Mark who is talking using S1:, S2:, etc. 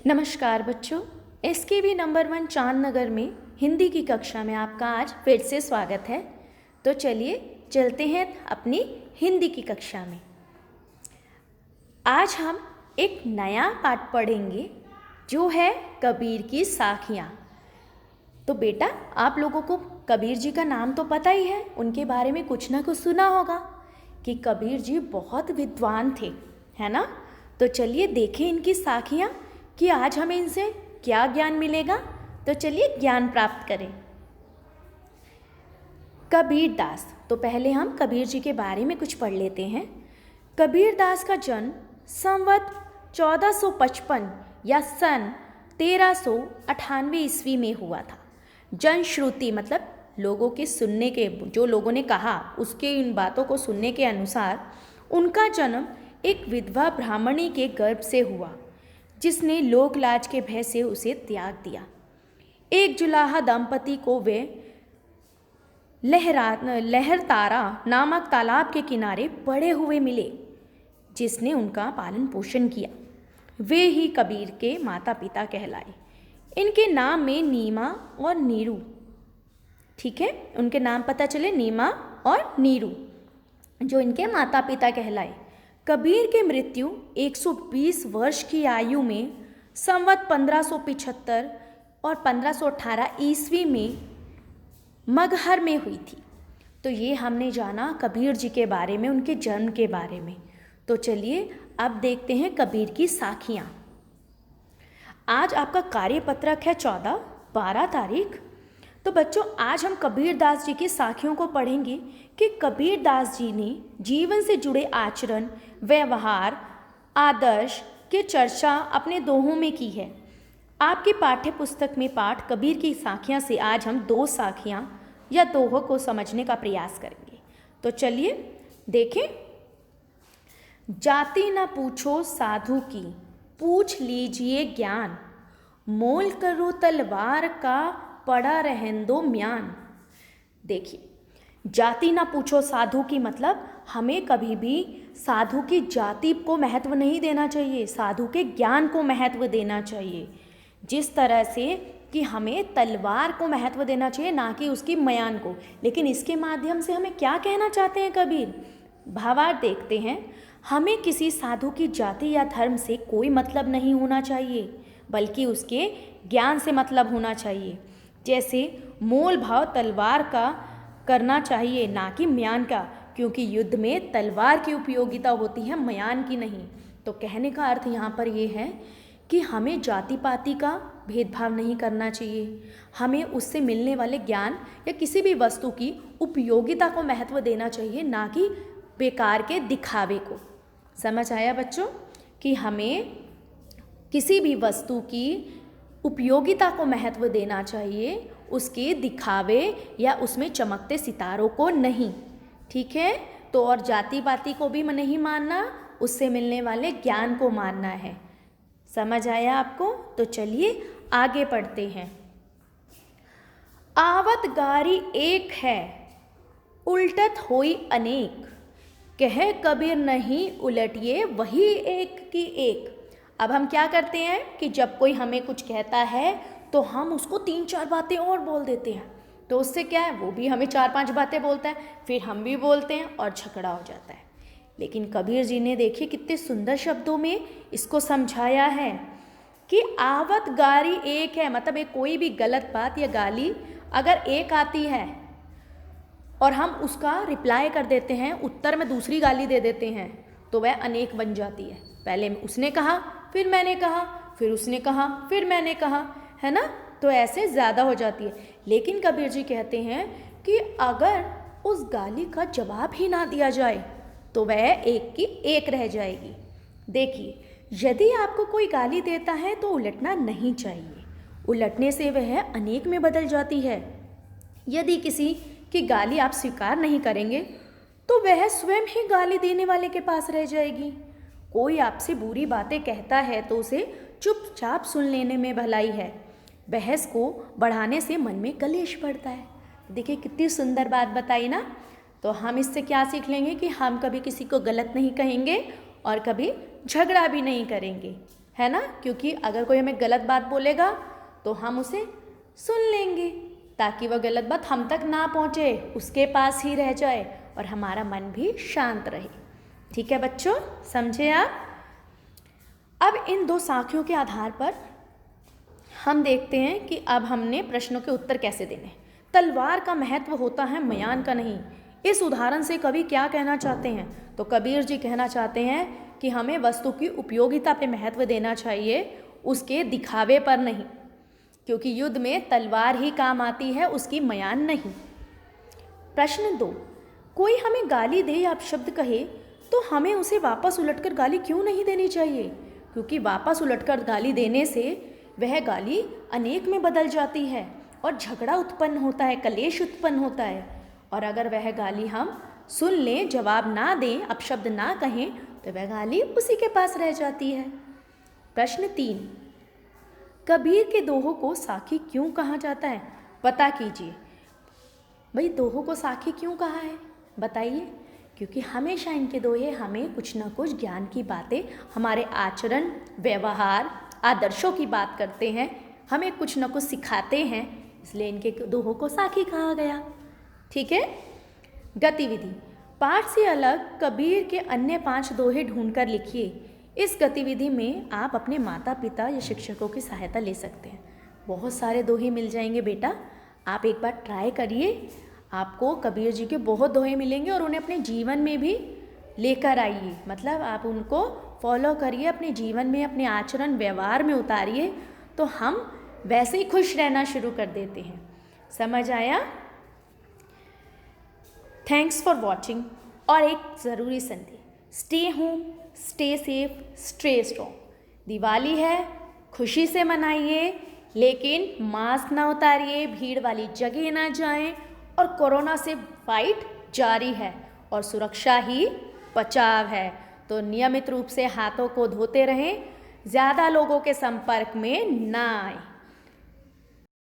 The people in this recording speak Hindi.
S1: नमस्कार बच्चों, SKB नंबर 1 चांद नगर में हिंदी की कक्षा में आपका आज फिर से स्वागत है। तो चलिए चलते हैं अपनी हिंदी की कक्षा में। आज हम एक नया पाठ पढ़ेंगे जो है कबीर की साखियाँ। तो बेटा, आप लोगों को कबीर जी का नाम तो पता ही है, उनके बारे में कुछ ना कुछ सुना होगा कि कबीर जी बहुत विद्वान थे, है ना। तो चलिए देखें इनकी साखियाँ कि आज हमें इनसे क्या ज्ञान मिलेगा। तो चलिए ज्ञान प्राप्त करें। कबीर दास। तो पहले हम कबीर जी के बारे में कुछ पढ़ लेते हैं। कबीर दास का जन्म संवत 1455 या सन 1398 ईस्वी में हुआ था। जनश्रुति मतलब लोगों के सुनने के, जो लोगों ने कहा उसके इन बातों को सुनने के अनुसार उनका जन्म एक विधवा ब्राह्मणी के गर्भ से हुआ, जिसने लोकलाज के भय से उसे त्याग दिया। एक जुलाहा दंपति को वे लहरतारा नामक तालाब के किनारे पड़े हुए मिले, जिसने उनका पालन पोषण किया। वे ही कबीर के माता पिता कहलाए। इनके नाम में नीमा और नीरू, ठीक है, उनके नाम पता चले, नीमा और नीरू, जो इनके माता पिता कहलाए। कबीर की मृत्यु 120 वर्ष की आयु में संवत 1575 और 1518 ईस्वी में मगहर में हुई थी। तो ये हमने जाना कबीर जी के बारे में, उनके जन्म के बारे में। तो चलिए अब देखते हैं कबीर की साखियाँ। आज आपका कार्यपत्रक है 12 तारीख। तो बच्चों, आज हम कबीर दास जी की साखियों को पढ़ेंगे कि कबीर दास जी ने जीवन से जुड़े आचरण, व्यवहार, आदर्श की चर्चा अपने दोहों में की है। आपकी पाठ्य पुस्तक में पाठ कबीर की साखियाँ से आज हम 2 साखियाँ या दोहों को समझने का प्रयास करेंगे। तो चलिए देखें। जाति न पूछो साधु की, पूछ लीजिए ज्ञान, मोल करो तलवार का, पड़ा रहन दो म्यान। देखिए, जाति ना पूछो साधु की मतलब हमें कभी भी साधु की जाति को महत्व नहीं देना चाहिए, साधु के ज्ञान को महत्व देना चाहिए। जिस तरह से कि हमें तलवार को महत्व देना चाहिए, ना कि उसकी म्यान को। लेकिन इसके माध्यम से हमें क्या कहना चाहते हैं कबीर? भावार्थ देखते हैं। हमें किसी साधु की जाति या धर्म से कोई मतलब नहीं होना चाहिए, बल्कि उसके ज्ञान से मतलब होना चाहिए। जैसे मोल भाव तलवार का करना चाहिए, ना कि म्यान का, क्योंकि युद्ध में तलवार की उपयोगिता होती है, म्यान की नहीं। तो कहने का अर्थ यहाँ पर ये है कि हमें जाति पाति का भेदभाव नहीं करना चाहिए। हमें उससे मिलने वाले ज्ञान या किसी भी वस्तु की उपयोगिता को महत्व देना चाहिए, ना कि बेकार के दिखावे को। समझ आया बच्चों कि हमें किसी भी वस्तु की उपयोगिता को महत्व देना चाहिए, उसके दिखावे या उसमें चमकते सितारों को नहीं, ठीक है। तो और जाति पाति को भी नहीं मानना, उससे मिलने वाले ज्ञान को मानना है। समझ आया आपको? तो चलिए आगे पढ़ते हैं। आवत गारी एक है, उल्टत होई अनेक, कहे कबीर नहीं उलटिए वही एक की एक। अब हम क्या करते हैं कि जब कोई हमें कुछ कहता है तो हम उसको 3-4 बातें और बोल देते हैं। तो उससे क्या है, वो भी हमें 4-5 बातें बोलता है, फिर हम भी बोलते हैं और झगड़ा हो जाता है। लेकिन कबीर जी ने देखिए कितने सुंदर शब्दों में इसको समझाया है कि आवत गारी एक है, मतलब एक कोई भी गलत बात या गाली अगर एक आती है और हम उसका रिप्लाई कर देते हैं, उत्तर में दूसरी गाली दे देते हैं, तो वह अनेक बन जाती है। पहले उसने कहा, फिर मैंने कहा, फिर उसने कहा, फिर मैंने कहा, है ना। तो ऐसे ज़्यादा हो जाती है। लेकिन कबीर जी कहते हैं कि अगर उस गाली का जवाब ही ना दिया जाए तो वह एक की एक रह जाएगी। देखिए, यदि आपको कोई गाली देता है तो उलटना नहीं चाहिए, उलटने से वह अनेक में बदल जाती है। यदि किसी की गाली आप स्वीकार नहीं करेंगे तो वह स्वयं ही गाली देने वाले के पास रह जाएगी। कोई आपसे बुरी बातें कहता है तो उसे चुपचाप सुन लेने में भलाई है, बहस को बढ़ाने से मन में कलेश पड़ता है। देखिए कितनी सुंदर बात बताई ना। तो हम इससे क्या सीख लेंगे कि हम कभी किसी को गलत नहीं कहेंगे और कभी झगड़ा भी नहीं करेंगे, है ना, क्योंकि अगर कोई हमें गलत बात बोलेगा तो हम उसे सुन लेंगे ताकि वह गलत बात हम तक ना पहुँचे, उसके पास ही रह जाए और हमारा मन भी शांत रहे। ठीक है बच्चों, समझे आप? अब इन दो साखियों के आधार पर हम देखते हैं कि अब हमने प्रश्नों के उत्तर कैसे देने। तलवार का महत्व होता है म्यान का नहीं। इस उदाहरण से कवि क्या कहना चाहते हैं? तो कबीर जी कहना चाहते हैं कि हमें वस्तु की उपयोगिता पे महत्व देना चाहिए, उसके दिखावे पर नहीं, क्योंकि युद्ध में तलवार ही काम आती है, उसकी म्यान नहीं। प्रश्न 2, कोई हमें गाली दे या अपशब्द कहे तो हमें उसे वापस उलटकर गाली क्यों नहीं देनी चाहिए? क्योंकि वापस उलटकर गाली देने से वह गाली अनेक में बदल जाती है और झगड़ा उत्पन्न होता है, कलेश उत्पन्न होता है। और अगर वह गाली हम सुन लें, जवाब ना दें, अपशब्द ना कहें, तो वह गाली उसी के पास रह जाती है। प्रश्न 3, कबीर के दोहों को साखी क्यों कहा जाता है? पता कीजिए। भाई दोहों को साखी क्यों कहा है बताइए? क्योंकि हमेशा इनके दोहे हमें कुछ ना कुछ ज्ञान की बातें, हमारे आचरण, व्यवहार, आदर्शों की बात करते हैं, हमें कुछ ना कुछ सिखाते हैं, इसलिए इनके दोहों को साखी कहा गया। ठीक है। गतिविधि, पाठ से अलग कबीर के अन्य 5 दोहे ढूंढकर लिखिए। इस गतिविधि में आप अपने माता पिता या शिक्षकों की सहायता ले सकते हैं। बहुत सारे दोहे मिल जाएंगे बेटा, आप एक बार ट्राई करिए, आपको कबीर जी के बहुत दोहे मिलेंगे और उन्हें अपने जीवन में भी लेकर आइए। मतलब आप उनको फॉलो करिए, अपने जीवन में, अपने आचरण व्यवहार में उतारिए, तो हम वैसे ही खुश रहना शुरू कर देते हैं। समझ आया? Thanks for watching. और एक ज़रूरी संदेश, stay home, stay safe, stay strong. Diwali है, खुशी से मनाइए, लेकिन मास्क ना उतारिए, भीड़ वाली जगह ना जाएं, और कोरोना से फाइट जारी है और सुरक्षा ही बचाव है। तो नियमित रूप से हाथों को धोते रहें, ज़्यादा लोगों के संपर्क में ना आए।